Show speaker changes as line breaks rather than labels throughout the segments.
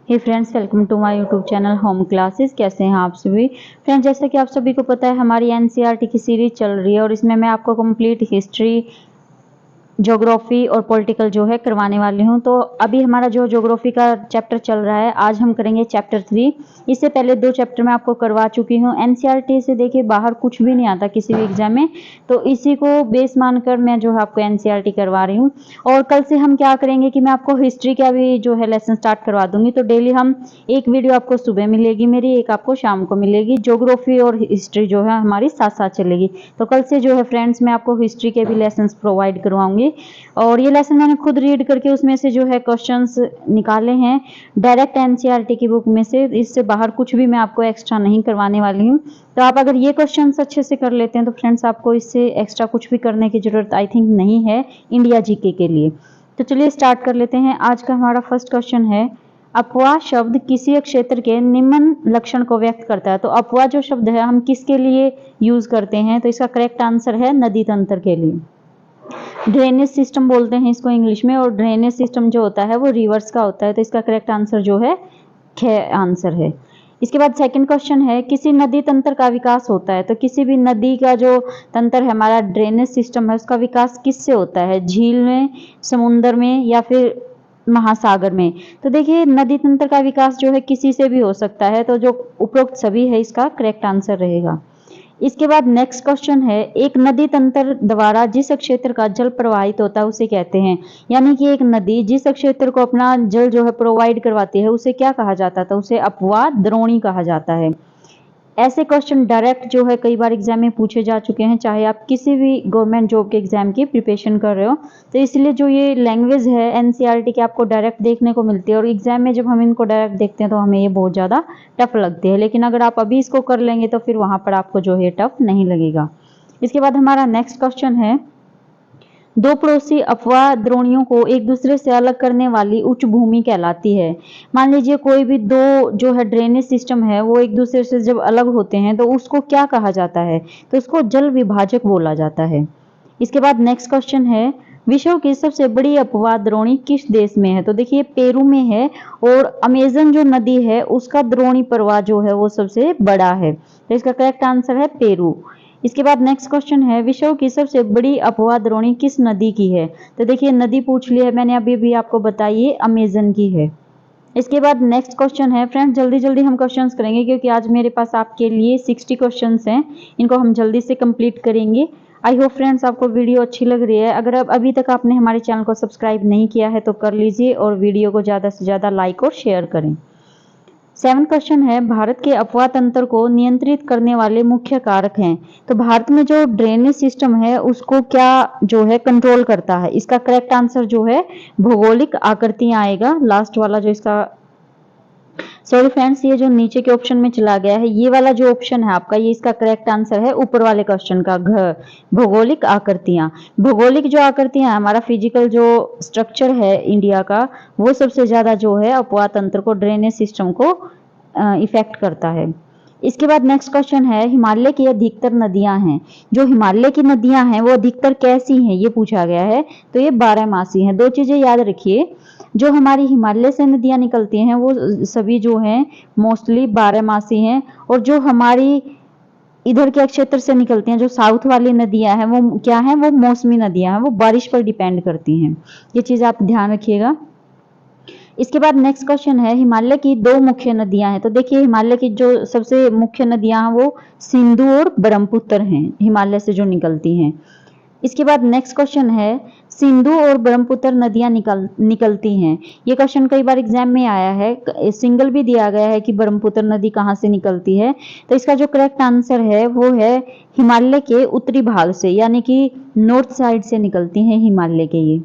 Hey friends, welcome to my YouTube channel home classes. कैसे हैं आप सभी फ्रेंड्स? जैसा कि आप सभी को पता है, हमारी एनसीईआरटी की सीरीज चल रही है और इसमें मैं आपको कंप्लीट हिस्ट्री, ज्योग्राफी और पॉलिटिकल जो है करवाने वाली हूं। तो अभी हमारा जो ज्योग्राफी का चैप्टर चल रहा है, आज हम करेंगे चैप्टर 3। इससे पहले 2 चैप्टर मैं आपको करवा चुकी हूं। एनसीईआरटी से देखिए बाहर कुछ भी नहीं आता किसी भी एग्जाम में, तो इसी को बेस मानकर मैं जो है आपको एनसीईआरटी करवा रही हूं। और कल से हम क्या करेंगे कि मैं आपको हिस्ट्री का भी जो है लेसन स्टार्ट करवा दूंगी। तो डेली हम एक वीडियो आपको सुबह मिलेगी मेरी, एक आपको शाम को मिलेगी। ज्योग्राफी और हिस्ट्री जो है हमारी साथ साथ चलेगी। तो कल से जो है फ्रेंड्स मैं आपको हिस्ट्री के भी लेसन प्रोवाइड करवाऊंगी। और ये लेसन मैंने खुद रीड करके उसमें से जो है क्वेश्चंस निकाले हैं डायरेक्ट एनसीईआरटी की बुक में से। इससे बाहर कुछ भी मैं आपको एक्स्ट्रा नहीं करवाने वाली हूँ। तो आप अगर ये क्वेश्चंस अच्छे से कर लेते हैं तो फ्रेंड्स आपको इससे एक्स्ट्रा कुछ भी करने की जरूरत आई थिंक नहीं है इंडिया जीके के लिए। तो चलिए स्टार्ट कर लेते हैं। आज का हमारा फर्स्ट क्वेश्चन है, अपवाह शब्द किसी एक क्षेत्र के निम्न लक्षण को व्यक्त करता है। तो अपवाह जो शब्द है हम किसके लिए यूज करते हैं? तो इसका करेक्ट आंसर है नदी तंत्र के लिए। ड्रेनेज सिस्टम बोलते हैं इसको इंग्लिश में, और ड्रेनेज सिस्टम जो होता है वो रिवर्स का होता है। तो इसका करेक्ट आंसर जो है ख आंसर है। इसके बाद सेकंड क्वेश्चन है, किसी नदी तंत्र का विकास होता है। तो किसी भी नदी का जो तंत्र है, हमारा ड्रेनेज सिस्टम है, उसका विकास किससे होता है? झील में, समुद्र में, या फिर महासागर में? तो देखिए नदी तंत्र का विकास जो है किसी से भी हो सकता है। तो जो उपरोक्त सभी है इसका करेक्ट आंसर रहेगा। इसके बाद नेक्स्ट क्वेश्चन है, एक नदी तंत्र द्वारा जिस क्षेत्र का जल प्रवाहित होता है उसे कहते हैं। यानी कि एक नदी जिस क्षेत्र को अपना जल जो है प्रोवाइड करवाती है उसे क्या कहा जाता था? उसे अपवाह द्रोणी कहा जाता है। ऐसे क्वेश्चन डायरेक्ट जो है कई बार एग्जाम में पूछे जा चुके हैं, चाहे आप किसी भी गवर्नमेंट जॉब के एग्जाम की प्रिपरेशन कर रहे हो। तो इसलिए जो ये लैंग्वेज है एनसीईआरटी की आपको डायरेक्ट देखने को मिलती है, और एग्जाम में जब हम इनको डायरेक्ट देखते हैं तो हमें ये बहुत ज़्यादा टफ लगती है। लेकिन अगर आप अभी इसको कर लेंगे तो फिर वहाँ पर आपको जो है टफ नहीं लगेगा। इसके बाद हमारा नेक्स्ट क्वेश्चन है, दो पड़ोसी अपवाह द्रोणियों को एक दूसरे से अलग करने वाली उच्च भूमि कहलाती है। मान लीजिए कोई भी दो जो है ड्रेनेज सिस्टम है वो एक दूसरे से जब अलग होते हैं तो उसको क्या कहा जाता है? तो उसको जल विभाजक बोला जाता है। इसके बाद नेक्स्ट क्वेश्चन है, विश्व की सबसे बड़ी अपवाह द्रोणी किस देश में है? तो देखिए पेरू में है, और अमेजन जो नदी है उसका द्रोणी प्रवाह जो है वो सबसे बड़ा है। तो इसका करेक्ट आंसर है पेरू। इसके बाद नेक्स्ट क्वेश्चन है, विश्व की सबसे बड़ी अपवाह द्रोणी किस नदी की है? तो देखिए नदी पूछ ली है मैंने अभी भी आपको बताइए अमेजन की है। इसके बाद नेक्स्ट क्वेश्चन है, फ्रेंड्स जल्दी जल्दी हम क्वेश्चंस करेंगे क्योंकि आज मेरे पास आपके लिए 60 क्वेश्चंस हैं, इनको हम जल्दी से कंप्लीट करेंगे। आई होप फ्रेंड्स आपको वीडियो अच्छी लग रही है। अगर अब अभी तक आपने हमारे चैनल को सब्सक्राइब नहीं किया है तो कर लीजिए, और वीडियो को ज़्यादा से ज़्यादा लाइक और शेयर करें। 7 क्वेश्चन है, भारत के अपवाह तंत्र को नियंत्रित करने वाले मुख्य कारक हैं। तो भारत में जो ड्रेनेज सिस्टम है उसको क्या जो है कंट्रोल करता है? इसका करेक्ट आंसर जो है भौगोलिक आकृतियां आएगा, लास्ट वाला जो इसका। सॉरी फ्रेंड्स, ये जो नीचे के ऑप्शन में चला गया है, ये वाला जो ऑप्शन है आपका, ये इसका करेक्ट आंसर है ऊपर वाले क्वेश्चन का, घ भौगोलिक आकृतियां। भौगोलिक जो आकृतियां, हमारा फिजिकल जो स्ट्रक्चर है इंडिया का, वो सबसे ज्यादा जो है अपवाह तंत्र को, ड्रेनेज सिस्टम को इफेक्ट करता है। इसके बाद नेक्स्ट क्वेश्चन है, हिमालय की अधिकतर नदियां हैं। जो हिमालय की नदियां हैं वो अधिकतर कैसी हैं, ये पूछा गया है। तो ये 12मासी हैं। 2 चीजें याद रखिए, जो हमारी हिमालय से नदियां निकलती हैं वो सभी जो हैं मोस्टली 12मासी हैं, और जो हमारी इधर के क्षेत्र से निकलती हैं, जो साउथ वाली नदियां हैं वो क्या हैं? वो मौसमी नदियां हैं, वो बारिश पर डिपेंड करती हैं। ये चीज आप ध्यान रखिएगा। इसके बाद नेक्स्ट क्वेश्चन है, हिमालय की 2 मुख्य नदियां हैं। तो देखिए हिमालय की जो सबसे मुख्य नदियां हैं वो सिंधु और ब्रह्मपुत्र हैं, हिमालय से जो निकलती हैं। इसके बाद नेक्स्ट क्वेश्चन है, सिंधु और ब्रह्मपुत्र नदियां निकलती हैं। ये क्वेश्चन कई बार एग्जाम में आया है, सिंगल भी दिया गया है कि ब्रह्मपुत्र नदी कहाँ से निकलती है। तो इसका जो करेक्ट आंसर है वो है हिमालय के उत्तरी भाग से, यानी कि नॉर्थ साइड से निकलती हैं हिमालय के ये।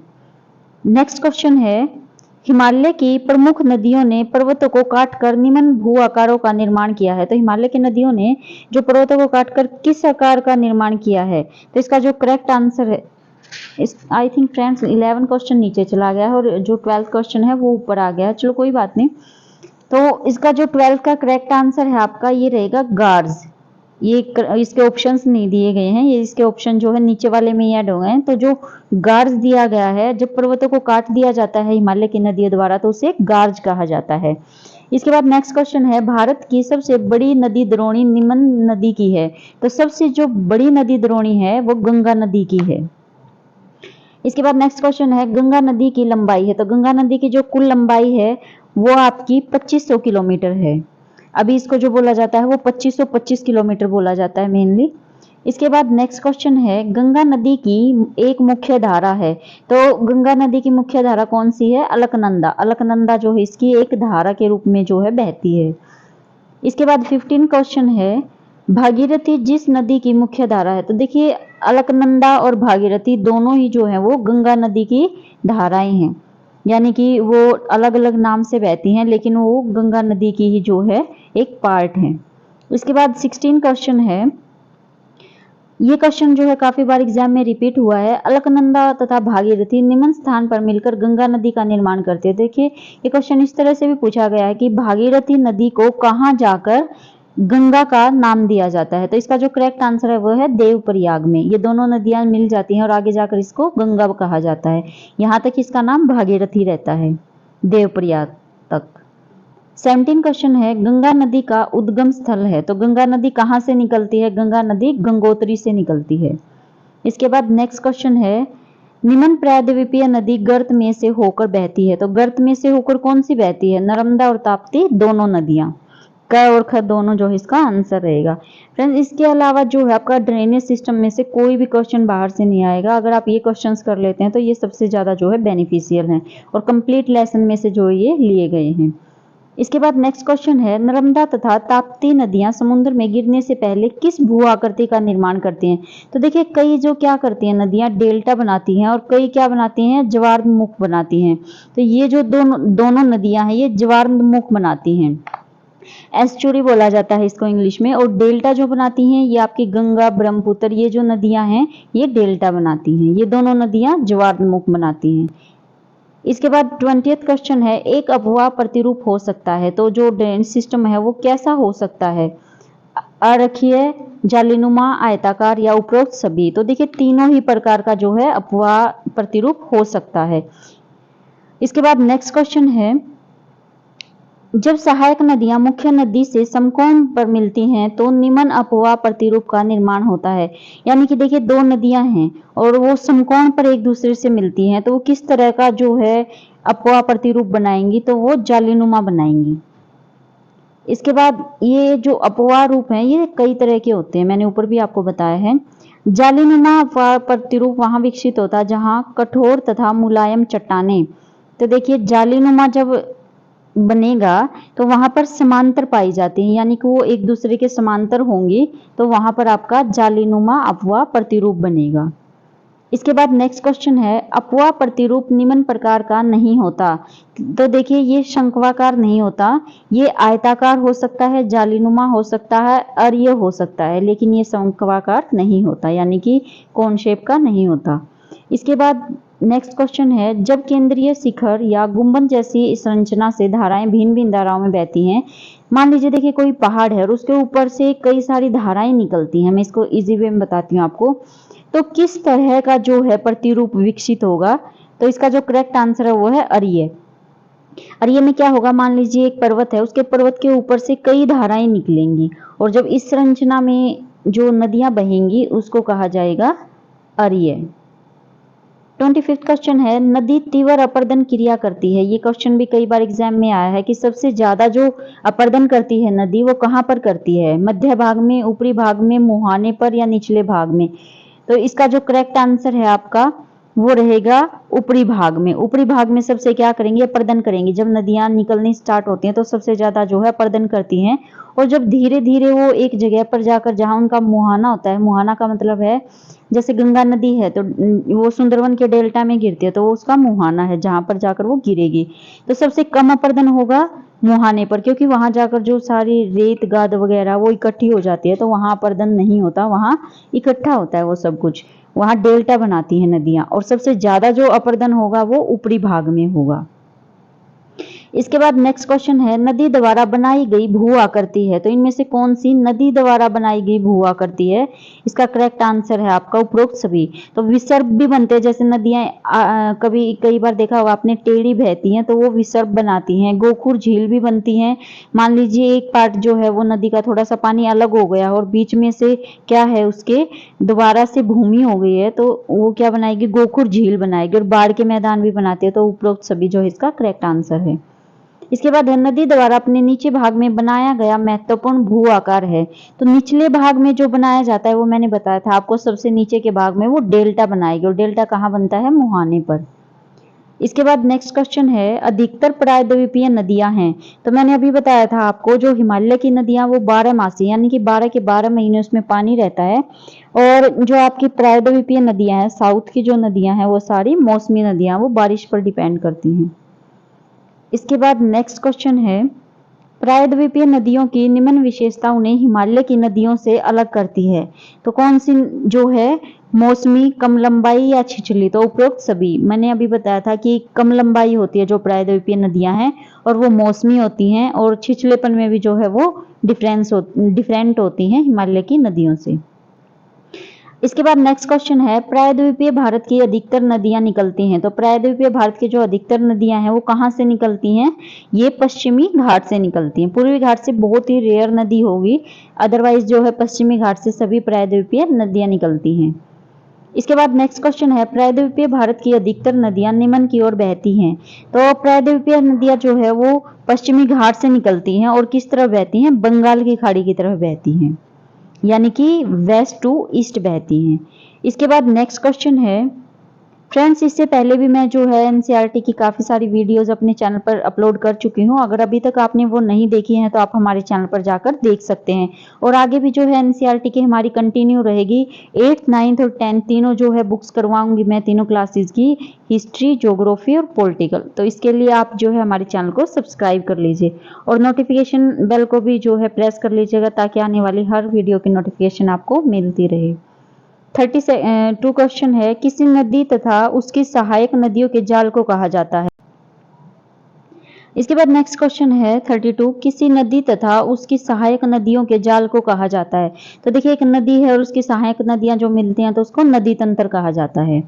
नेक्स्ट क्वेश्चन है, हिमालय की प्रमुख नदियों ने पर्वतों को काटकर निम्न भू आकारों का निर्माण किया है। तो हिमालय की नदियों ने जो पर्वतों को काटकर किस आकार का निर्माण किया है? तो इसका जो करेक्ट आंसर है, इस आई थिंक फ्रेंड्स 11 क्वेश्चन नीचे चला गया है और जो 12th क्वेश्चन है वो ऊपर आ गया है। चलो कोई बात नहीं। तो इसका जो 12th का करेक्ट आंसर है आपका ये रहेगा गार्ज। इसके ऑप्शंस नहीं दिए गए हैं, ये इसके ऑप्शन जो है नीचे वाले में ऐड हो गए हैं। तो जो गार्ज दिया गया है, जब पर्वतों को काट दिया जाता है हिमालय की नदियों द्वारा तो उसे गार्ज कहा जाता है। इसके बाद नेक्स्ट क्वेश्चन है, भारत की सबसे बड़ी नदी द्रोणी निम्न नदी की है। तो सबसे जो बड़ी नदी द्रोणी है वो गंगा नदी की है। इसके बाद नेक्स्ट क्वेश्चन है, गंगा नदी की लंबाई है। तो गंगा नदी की जो कुल लंबाई है वो आपकी 2500 किलोमीटर है। अभी इसको जो बोला जाता है वो 2525 किलोमीटर बोला जाता है मेनली। इसके बाद नेक्स्ट क्वेश्चन है, गंगा नदी की एक मुख्य धारा है। तो गंगा नदी की मुख्य धारा कौन सी है? अलकनंदा। अलकनंदा जो है इसकी एक धारा के रूप में जो है बहती है। इसके बाद 15 क्वेश्चन है, भागीरथी जिस नदी की मुख्य धारा है। तो देखिए अलकनंदा और भागीरथी दोनों ही जो है वो गंगा नदी की धाराएं हैं, यानी कि वो अलग अलग नाम से बहती हैं लेकिन वो गंगा नदी की ही जो है एक पार्ट है। इसके बाद 16 क्वेश्चन है, ये क्वेश्चन जो है काफी बार एग्जाम में रिपीट हुआ है, अलकनंदा तथा भागीरथी निम्न स्थान पर मिलकर गंगा नदी का निर्माण करते हैं। देखिए ये क्वेश्चन इस तरह से भी पूछा गया है कि भागीरथी नदी को कहाँ जाकर गंगा का नाम दिया जाता है। तो इसका जो करेक्ट आंसर है वो है देवप्रयाग में। ये दोनों नदियां मिल जाती हैं और आगे जाकर इसको गंगा कहा जाता है। यहाँ तक इसका नाम भागीरथी रहता है, देवप्रयाग तक। 17 क्वेश्चन है, गंगा नदी का उद्गम स्थल है। तो गंगा नदी कहाँ से निकलती है? गंगा नदी गंगोत्री से निकलती है। इसके बाद नेक्स्ट क्वेश्चन है, निम्न प्रायद्वीपीय नदी गर्त में से होकर बहती है। तो गर्त में से होकर कौन सी बहती है? नर्मदा और ताप्ती दोनों नदियां। क और ख दोनों जो है इसका आंसर रहेगा। फ्रेंड्स इसके अलावा जो है आपका ड्रेनेज सिस्टम में से कोई भी क्वेश्चन बाहर से नहीं आएगा। अगर आप ये क्वेश्चंस कर लेते हैं तो ये सबसे ज्यादा जो है बेनिफिशियल है और कंप्लीट लेसन में से जो ये लिए गए हैं। इसके बाद नेक्स्ट क्वेश्चन है, नर्मदा तथा ताप्ती नदियां समुद्र में गिरने से पहले किस भू आकृति का निर्माण करती हैं? तो देखिए कई जो क्या करती हैं नदियां डेल्टा बनाती हैं और कई क्या बनाती हैं? ज्वारमुख बनाती हैं। तो ये जो दोनों नदियां हैं ये ज्वारमुख बनाती हैं, एस्चुरी बोला जाता है इसको इंग्लिश में। और डेल्टा जो बनाती हैं ये आपकी गंगा ब्रह्मपुत्र, ये जो नदियां हैं ये डेल्टा बनाती हैं। ये दोनों नदियां ज्वारमुख बनाती हैं। इसके बाद 20th क्वेश्चन है, एक अपवाह प्रतिरूप हो सकता है। तो जो ड्रेनेज सिस्टम है वो कैसा हो सकता है? अरेखीय, जालीनुमा, आयताकार या उपरोक्त सभी। तो देखिए तीनों ही प्रकार का जो है अपवाह प्रतिरूप हो सकता है। इसके बाद नेक्स्ट क्वेश्चन है, जब सहायक नदियां मुख्य नदी से समकोण पर मिलती हैं तो निम्न अपवाह प्रतिरूप का निर्माण होता है। यानी कि देखिए दो नदियां हैं और वो समकोण पर एक दूसरे से मिलती हैं तो वो किस तरह का जो है अपवाह प्रतिरूप बनाएंगी? तो वो जालीनुमा बनाएंगी। इसके बाद ये जो अपवाह रूप हैं ये कई तरह के होते हैं, मैंने ऊपर भी आपको बताया है। जालीनुमा अपवाह प्रतिरूप वहां विकसित होता है जहां कठोर तथा मुलायम चट्टानें। तो देखिए जालीनुमा जब बनेगा तो वहां पर समांतर पाई जाती हैं, यानी कि वो एक दूसरे के समांतर होंगी तो वहां पर आपका जालीनुमा अपवाह प्रतिरूप बनेगा। इसके बाद नेक्स्ट क्वेश्चन है, अपवाह प्रतिरूप निम्न प्रकार का नहीं होता। तो देखिए ये शंक्वाकार नहीं होता, ये आयताकार हो सकता है, जालीनुमा हो सकता है, अरीय हो सकता है, लेकिन ये शंक्वाकार नहीं होता, यानी कि कोन शेप का नहीं होता। इसके बाद नेक्स्ट क्वेश्चन है, जब केंद्रीय शिखर या गुंबद जैसी संरचना से धाराएं भिन्न भिन्न धाराओं में बहती हैं। मान लीजिए देखिए कोई पहाड़ है और उसके ऊपर से कई सारी धाराएं निकलती हैं, मैं इसको इजी वे में बताती हूँ आपको। तो किस तरह का जो है प्रतिरूप विकसित होगा? तो इसका जो करेक्ट आंसर है वो है अरीय। अरीय में क्या होगा? मान लीजिए एक पर्वत है, उसके पर्वत के ऊपर से कई धाराएं निकलेंगी और जब इस संरचना में जो नदियां बहेंगी उसको कहा जाएगा अरीय। 25th क्वेश्चन है, नदी तीव्र अपर्दन क्रिया करती है। ये क्वेश्चन भी कई बार एग्जाम में आया है कि सबसे ज्यादा जो अपर्दन करती है नदी वो कहाँ पर करती है? मध्य भाग में, ऊपरी भाग में, मुहाने पर या निचले भाग में? तो इसका जो करेक्ट आंसर है आपका वो रहेगा ऊपरी भाग में। ऊपरी भाग में सबसे क्या करेंगे? अपर्दन करेंगे। जब नदियां निकलनी स्टार्ट होती हैं तो सबसे ज्यादा जो है अपर्दन करती हैं और जब धीरे धीरे वो एक जगह पर जाकर जहां उनका मुहाना होता है, मुहाना का मतलब है जैसे गंगा नदी है तो वो सुंदरवन के डेल्टा में गिरती है तो वो उसका मुहाना है जहां पर जाकर वो गिरेगी। तो सबसे कम अपर्दन होगा मुहाने पर, क्योंकि वहां जाकर जो सारी रेत गाद वगैरह वो इकट्ठी हो जाती है तो वहां अपर्दन नहीं होता, वहां इकट्ठा होता है वो सब कुछ, वहां डेल्टा बनाती है नदियां और सबसे ज्यादा जो अपर्दन होगा वो ऊपरी भाग में होगा। इसके बाद नेक्स्ट क्वेश्चन है नदी द्वारा बनाई गई भू आकृति है, तो इनमें से कौन सी नदी द्वारा बनाई गई भू आकृति है? इसका करेक्ट आंसर है आपका उपरोक्त सभी। तो विसर्ग भी बनते हैं, जैसे नदियां कभी कई बार देखा होगा आपने टेढ़ी बहती हैं तो वो विसर्ग बनाती हैं। गोखुर झील भी बनती हैं। मान लीजिए एक पार्ट जो है वो नदी का थोड़ा सा पानी अलग हो गया और बीच में से क्या है उसके दोबारा से भूमि हो गई है, तो वो क्या बनाएगी? गोखुर झील बनाएगी। और बाढ़ के मैदान भी बनाती है। तो उपरोक्त सभी जो है इसका करेक्ट आंसर है। इसके बाद नदी द्वारा अपने नीचे भाग में बनाया गया महत्वपूर्ण भू आकार है, तो निचले भाग में जो बनाया जाता है वो मैंने बताया था आपको, सबसे नीचे के भाग में वो डेल्टा बनाएगी। और डेल्टा कहाँ बनता है? मुहाने पर। इसके बाद नेक्स्ट क्वेश्चन है अधिकतर प्रायद्वीपीय नदियां हैं, तो मैंने अभी बताया था आपको जो हिमालय की नदियां वो 12 मासी यानी कि 12 के 12 महीने उसमें पानी रहता है। और जो आपकी प्रायद्वीपीय नदियां हैं, साउथ की जो नदियां हैं वो सारी मौसमी नदियां, वो बारिश पर डिपेंड करती हैं। इसके बाद नेक्स्ट क्वेश्चन है प्रायद्वीपीय नदियों की निम्न विशेषता उन्हें हिमालय की नदियों से अलग करती है, तो कौन सी जो है? मौसमी, कम लंबाई या छिछली? तो उपरोक्त सभी। मैंने अभी बताया था कि कम लंबाई होती है जो प्रायद्वीपीय नदियां हैं और वो मौसमी होती हैं, और छिछलेपन में भी जो है वो डिफरेंट होती हैं हिमालय की नदियों से। इसके बाद नेक्स्ट क्वेश्चन है प्रायद्वीपीय भारत की अधिकतर नदियां निकलती हैं, तो प्रायद्वीपीय भारत की जो अधिकतर नदियां हैं वो कहाँ से निकलती हैं? ये पश्चिमी घाट से निकलती हैं। पूर्वी घाट से बहुत ही रेयर नदी होगी, अदरवाइज जो है पश्चिमी घाट से सभी प्रायद्वीपीय नदियां निकलती हैं। इसके बाद नेक्स्ट क्वेश्चन है प्रायद्वीपीय भारत की अधिकतर नदियां निम्न की ओर बहती हैं, तो प्रायद्वीपीय नदियां जो है वो पश्चिमी घाट से निकलती हैं और किस तरफ बहती हैं? बंगाल की खाड़ी की तरफ बहती हैं, यानी कि वेस्ट टू ईस्ट बहती हैं। इसके बाद नेक्स्ट क्वेश्चन है फ्रेंड्स, इससे पहले भी मैं जो है एनसीईआरटी की काफ़ी सारी वीडियोस अपने चैनल पर अपलोड कर चुकी हूँ। अगर अभी तक आपने वो नहीं देखी हैं तो आप हमारे चैनल पर जाकर देख सकते हैं। और आगे भी जो है एनसीईआरटी की हमारी कंटिन्यू रहेगी। 8th 9th और 10th तीनों जो है बुक्स करवाऊंगी मैं, तीनों क्लासेस की, हिस्ट्री, ज्योग्राफी और पॉलिटिकल। तो इसके लिए आप जो है हमारे चैनल को सब्सक्राइब कर लीजिए और नोटिफिकेशन बेल को भी जो है प्रेस कर लीजिएगा, ताकि आने वाली हर वीडियो की नोटिफिकेशन आपको मिलती रहे। 32 क्वेश्चन है किसी नदी तथा उसकी सहायक नदियों के जाल को कहा जाता है? इसके बाद नेक्स्ट क्वेश्चन है 32 किसी नदी तथा उसकी सहायक नदियों के जाल को कहा जाता है? तो देखिए एक नदी है और उसकी सहायक नदियां जो मिलती हैं तो उसको नदी तंत्र कहा जाता है।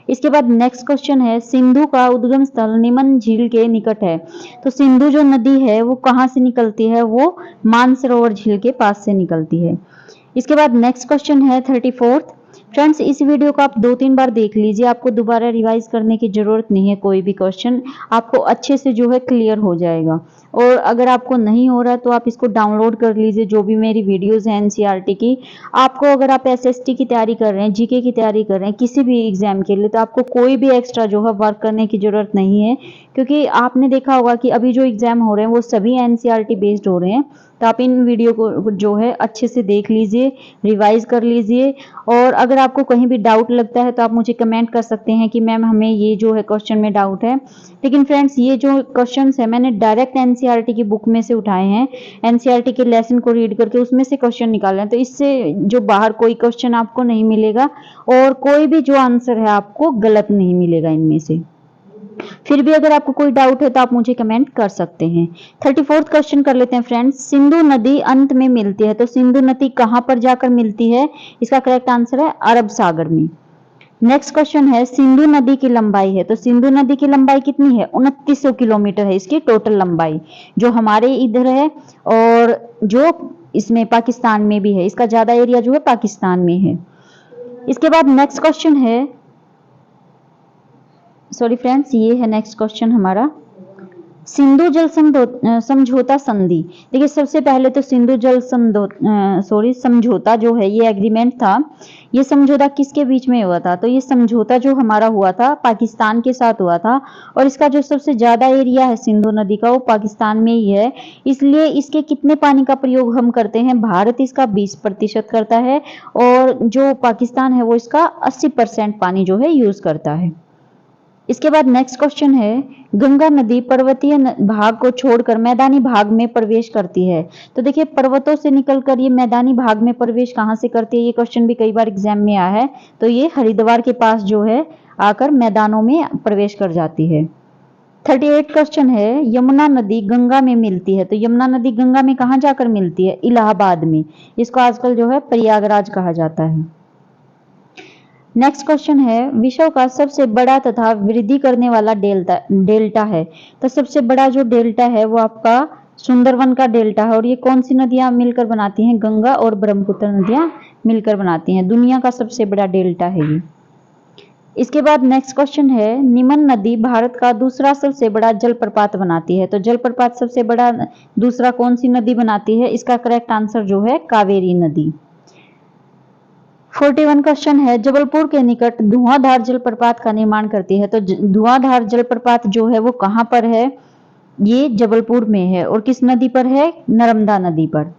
इसके बाद नेक्स्ट क्वेश्चन है सिंधु का उद्गम स्थल निमन झील के निकट है, तो सिंधु जो नदी है वो कहाँ से निकलती है? वो मानसरोवर झील के पास से निकलती है। इसके बाद नेक्स्ट क्वेश्चन है 34th। फ्रेंड्स इस वीडियो को आप 2-3 बार देख लीजिए, आपको दोबारा रिवाइज करने की जरूरत नहीं है। कोई भी क्वेश्चन आपको अच्छे से जो है क्लियर हो जाएगा। और अगर आपको नहीं हो रहा है तो आप इसको डाउनलोड कर लीजिए, जो भी मेरी वीडियोस हैं एनसीईआरटी की। आपको अगर आप एसएसटी की तैयारी कर रहे हैं, जीके की तैयारी कर रहे हैं, किसी भी एग्जाम के लिए, तो आपको कोई भी एक्स्ट्रा जो है वर्क करने की जरूरत नहीं है, क्योंकि आपने देखा होगा कि अभी जो एग्जाम हो रहे हैं वो सभी एनसीईआरटी बेस्ड हो रहे हैं। तो आप इन वीडियो को जो है अच्छे से देख लीजिए, रिवाइज कर लीजिए। और अगर आपको कहीं भी डाउट लगता है तो आप मुझे कमेंट कर सकते हैं कि मैम हमें ये जो है क्वेश्चन में डाउट है। लेकिन फ्रेंड्स ये जो क्वेश्चंस है मैंने डायरेक्ट एनसीईआरटी की बुक में से उठाए हैं, एनसीईआरटी के लेसन को रीड करके उसमें से क्वेश्चन निकाले हैं। तो इससे जो बाहर कोई क्वेश्चन आपको नहीं मिलेगा और कोई भी जो आंसर है आपको गलत नहीं मिलेगा इनमें से। फिर भी अगर आपको कोई डाउट है तो आप मुझे कमेंट कर सकते हैं। 34th क्वेश्चन कर लेते हैं फ्रेंड्स। सिंधु नदी अंत में मिलती है, तो सिंधु नदी कहां पर जाकर मिलती है? इसका करेक्ट आंसर है अरब सागर में। नेक्स्ट क्वेश्चन है सिंधु नदी की लंबाई है, तो सिंधु नदी की लंबाई कितनी है? 2900 किलोमीटर है इसकी टोटल लंबाई, जो हमारे इधर है और जो इसमें पाकिस्तान में भी है। इसका ज्यादा एरिया जो है पाकिस्तान में है। इसके बाद नेक्स्ट क्वेश्चन है, सॉरी फ्रेंड्स, ये है नेक्स्ट क्वेश्चन हमारा सिंधु जल समझौता संधि। देखिए सबसे पहले तो सिंधु जल समझौता जो है ये एग्रीमेंट था। ये समझौता किसके बीच में हुआ था? तो ये समझौता जो हमारा हुआ था पाकिस्तान के साथ हुआ था, और इसका जो सबसे ज्यादा एरिया है सिंधु नदी का वो पाकिस्तान में ही है। इसलिए इसके कितने पानी का प्रयोग हम करते हैं? भारत इसका 20% करता है और जो पाकिस्तान है वो इसका 80% पानी जो है यूज करता है। इसके बाद नेक्स्ट क्वेश्चन है गंगा नदी पर्वतीय भाग को छोड़कर मैदानी भाग में प्रवेश करती है, तो देखिए पर्वतों से निकलकर ये मैदानी भाग में प्रवेश कहां से करती है? ये क्वेश्चन भी कई बार एग्जाम में आया है। तो ये हरिद्वार के पास जो है आकर मैदानों में प्रवेश कर जाती है। 38 क्वेश्चन है, यमुना नदी गंगा में मिलती है, तो यमुना नदी गंगा में कहाँ जाकर मिलती है? इलाहाबाद में। इसको आजकल जो है प्रयागराज कहा जाता है। नेक्स्ट क्वेश्चन है, विश्व का सबसे बड़ा तथा वृद्धि करने वाला डेल्टा है, तो सबसे बड़ा जो डेल्टा है वो आपका सुंदरवन का डेल्टा है। और ये कौन सी नदियां मिलकर बनाती हैं? गंगा और ब्रह्मपुत्र नदियां मिलकर बनाती हैं। दुनिया का सबसे बड़ा डेल्टा है ये। इसके बाद नेक्स्ट क्वेश्चन है, निमन नदी भारत का दूसरा सबसे बड़ा जलप्रपात बनाती है, तो जलप्रपात सबसे बड़ा दूसरा कौन सी नदी बनाती है? इसका करेक्ट आंसर जो है कावेरी नदी। 41 क्वेश्चन है, जबलपुर के निकट धुआंधार जलप्रपात का निर्माण करती है, तो धुआंधार जलप्रपात जो है वो कहां पर है? ये जबलपुर में है। और किस नदी पर है? नर्मदा नदी पर।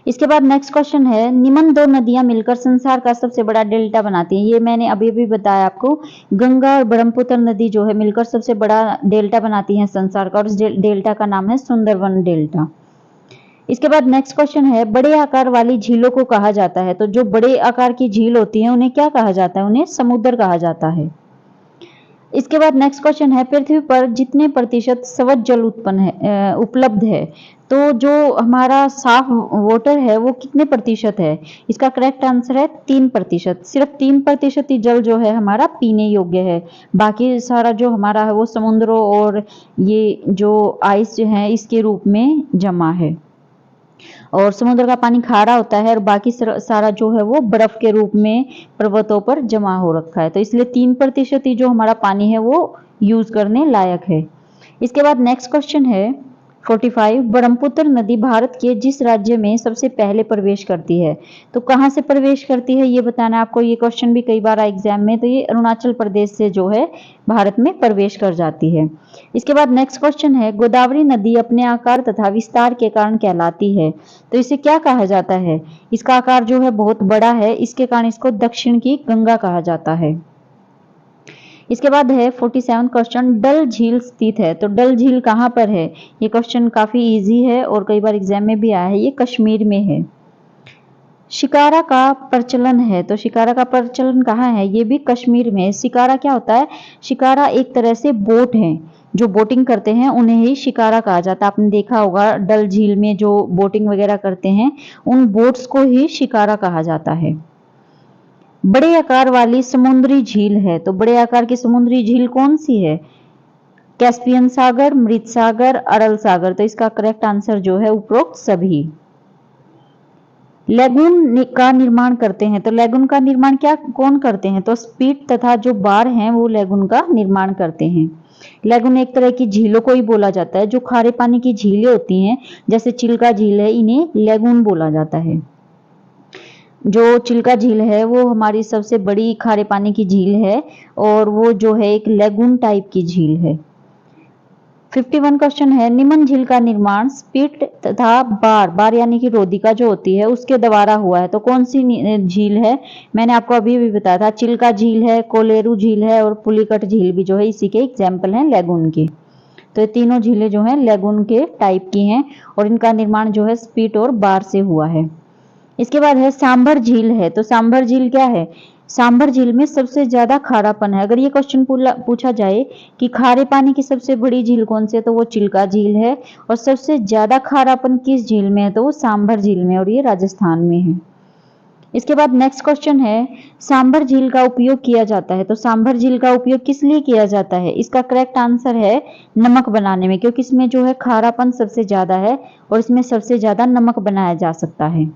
इसके बाद नेक्स्ट क्वेश्चन है, निम्न दो नदियां मिलकर संसार का सबसे बड़ा डेल्टा बनाती हैं। ये मैंने अभी अभी बताया आपको, गंगा और ब्रह्मपुत्र नदी जो है मिलकर सबसे बड़ा डेल्टा बनाती हैं संसार का, और इस डेल्टा का नाम है सुंदरवन डेल्टा। इसके बाद नेक्स्ट क्वेश्चन है, बड़े आकार वाली झीलों को कहा जाता है, तो जो बड़े आकार की झील होती है उन्हें क्या कहा जाता है? उन्हें समुद्र कहा जाता है। इसके बाद नेक्स्ट क्वेश्चन है, पृथ्वी पर जितने प्रतिशत स्वच्छ जल उपलब्ध है, तो जो हमारा साफ वाटर है वो कितने प्रतिशत है? इसका करेक्ट आंसर है 3%। सिर्फ 3% ही जल जो है हमारा पीने योग्य है, बाकी सारा जो हमारा है वो समुद्रों और ये जो आइस है इसके रूप में जमा है। और समुद्र का पानी खारा होता है और बाकी सारा जो है वो बर्फ के रूप में पर्वतों पर जमा हो रखा है, तो इसलिए 3% ही जो हमारा पानी है वो यूज करने लायक है। इसके बाद नेक्स्ट क्वेश्चन है 45, ब्रह्मपुत्र नदी भारत के जिस राज्य में सबसे पहले प्रवेश करती है, तो कहां से प्रवेश करती है ये बताना है आपको। ये क्वेश्चन भी कई बार एग्जाम में, तो ये अरुणाचल प्रदेश से जो है भारत में प्रवेश कर जाती है। इसके बाद नेक्स्ट क्वेश्चन है, गोदावरी नदी अपने आकार तथा विस्तार के कारण कहलाती है, तो इसे क्या कहा जाता है? इसका आकार जो है बहुत बड़ा है, इसके कारण इसको दक्षिण की गंगा कहा जाता है। इसके बाद है 47 क्वेश्चन, डल झील स्थित है, तो डल झील कहां पर है? ये क्वेश्चन काफी इजी है और कई बार एग्जाम में भी आया है, ये कश्मीर में है। शिकारा का प्रचलन है, तो शिकारा का प्रचलन कहाँ है? ये भी कश्मीर में है। शिकारा क्या होता है? शिकारा एक तरह से बोट है, जो बोटिंग करते हैं उन्हें ही शिकारा कहा जाता है। आपने देखा होगा डल झील में जो बोटिंग वगैरह करते हैं उन बोट्स को ही शिकारा कहा जाता है। बड़े आकार वाली समुद्री झील है, तो बड़े आकार की समुद्री झील कौन सी है? कैस्पियन सागर, मृत सागर, अरल सागर, तो इसका करेक्ट आंसर जो है उपरोक्त सभी। लेगून का निर्माण करते हैं, तो लेगून का निर्माण क्या कौन करते हैं? तो स्पीट तथा जो बार हैं वो लेगून का निर्माण करते हैं। लेगून एक तरह की झीलों को ही बोला जाता है, जो खारे पानी की झीलें होती हैं जैसे चिल्का झील है, इन्हें लेगून बोला जाता है। जो चिल्का झील है वो हमारी सबसे बड़ी खारे पानी की झील है और वो जो है एक लेगून टाइप की झील है। 51 क्वेश्चन है, निमन झील का निर्माण स्पीट तथा बार यानी कि रोदिका जो होती है उसके द्वारा हुआ है, तो कौन सी झील है? मैंने आपको अभी भी बताया था, चिल्का झील है, कोलेरू झील है और पुलिकट झील भी जो है इसी के एग्जाम्पल हैं लेगून के। तो ये तीनों झीलें जो हैं लेगून के टाइप की हैं और इनका निर्माण जो है स्पीट और बार से हुआ है। इसके बाद है सांभर झील है, तो सांभर झील क्या है? सांभर झील में सबसे ज्यादा खारापन है। अगर ये क्वेश्चन पूछा जाए कि खारे पानी की सबसे बड़ी झील कौन सी है, तो वो चिल्का झील है। और सबसे ज्यादा खारापन किस झील में है? तो वो सांभर झील में, और ये राजस्थान में है। इसके बाद नेक्स्ट क्वेश्चन है, सांभर झील का उपयोग किया जाता है, तो सांभर झील का उपयोग किस लिए किया जाता है? इसका करेक्ट आंसर है नमक बनाने में, क्योंकि इसमें जो है खारापन सबसे ज्यादा है और इसमें सबसे ज्यादा नमक बनाया जा सकता है।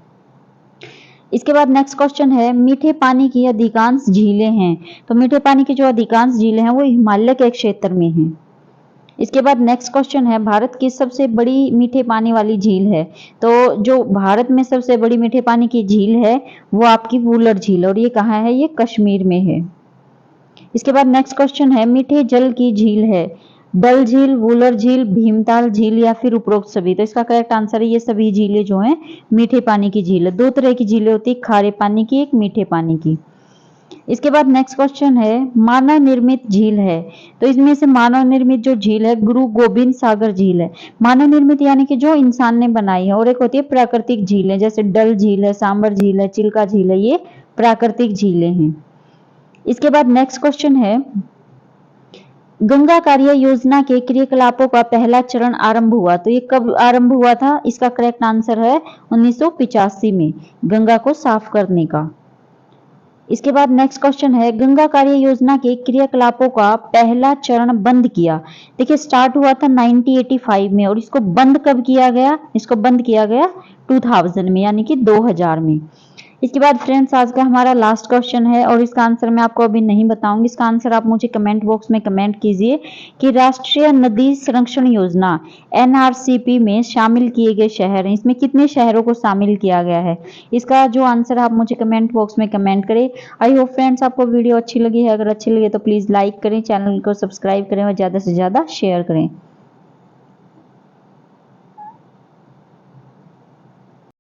इसके बाद नेक्स्ट क्वेश्चन है, मीठे पानी की अधिकांश झीलें हैं, तो मीठे पानी की जो अधिकांश झीलें हैं वो हिमालय के क्षेत्र में हैं। इसके बाद नेक्स्ट क्वेश्चन है, भारत की सबसे बड़ी मीठे पानी वाली झील है, तो जो भारत में सबसे बड़ी मीठे पानी की झील है वो आपकी वूलर झील, और ये कहाँ है? ये कश्मीर में है। इसके बाद नेक्स्ट क्वेश्चन है, मीठे जल की झील है, डल झील, वूलर झील, भीमताल झील या फिर उपरोक्त सभी, तो इसका करेक्ट आंसर है ये सभी झीलें जो हैं मीठे पानी की झील है। दो तरह की झीलें होती है, खारे पानी की, एक मीठे पानी की। इसके बाद नेक्स्ट क्वेश्चन है, मानव निर्मित झील है, तो इसमें से मानव निर्मित जो झील है गुरु गोबिंद सागर झील है। मानव निर्मित यानी कि जो इंसान ने बनाई है, और एक होती है प्राकृतिक झीलें, जैसे डल झील है, सांबर झील है, चिल्का झील है, ये प्राकृतिक झीलें हैं। इसके बाद नेक्स्ट क्वेश्चन है, गंगा कार्य योजना के क्रियाकलापों का पहला चरण आरंभ हुआ, तो ये कब आरंभ हुआ था? इसका करेक्ट आंसर है 1985 में, गंगा को साफ करने का। इसके बाद नेक्स्ट क्वेश्चन है, गंगा कार्य योजना के क्रियाकलापों का पहला चरण बंद किया। देखिए स्टार्ट हुआ था 1985 में और इसको बंद कब किया गया? इसको बंद किया गया 2000 में, यानी कि 2000 में। इसके बाद फ्रेंड्स आज का हमारा लास्ट क्वेश्चन है और इसका आंसर मैं आपको अभी नहीं बताऊंगी, इसका आंसर आप मुझे कमेंट बॉक्स में कमेंट कीजिए कि राष्ट्रीय नदी संरक्षण योजना एनआरसीपी में शामिल किए गए शहर हैं, इसमें कितने शहरों को शामिल किया गया है? इसका जो आंसर आप मुझे कमेंट बॉक्स में कमेंट करें। आई होप फ्रेंड्स आपको वीडियो अच्छी लगी है, अगर अच्छी लगी तो प्लीज लाइक करें, चैनल को सब्सक्राइब करें और ज्यादा से ज्यादा शेयर करें।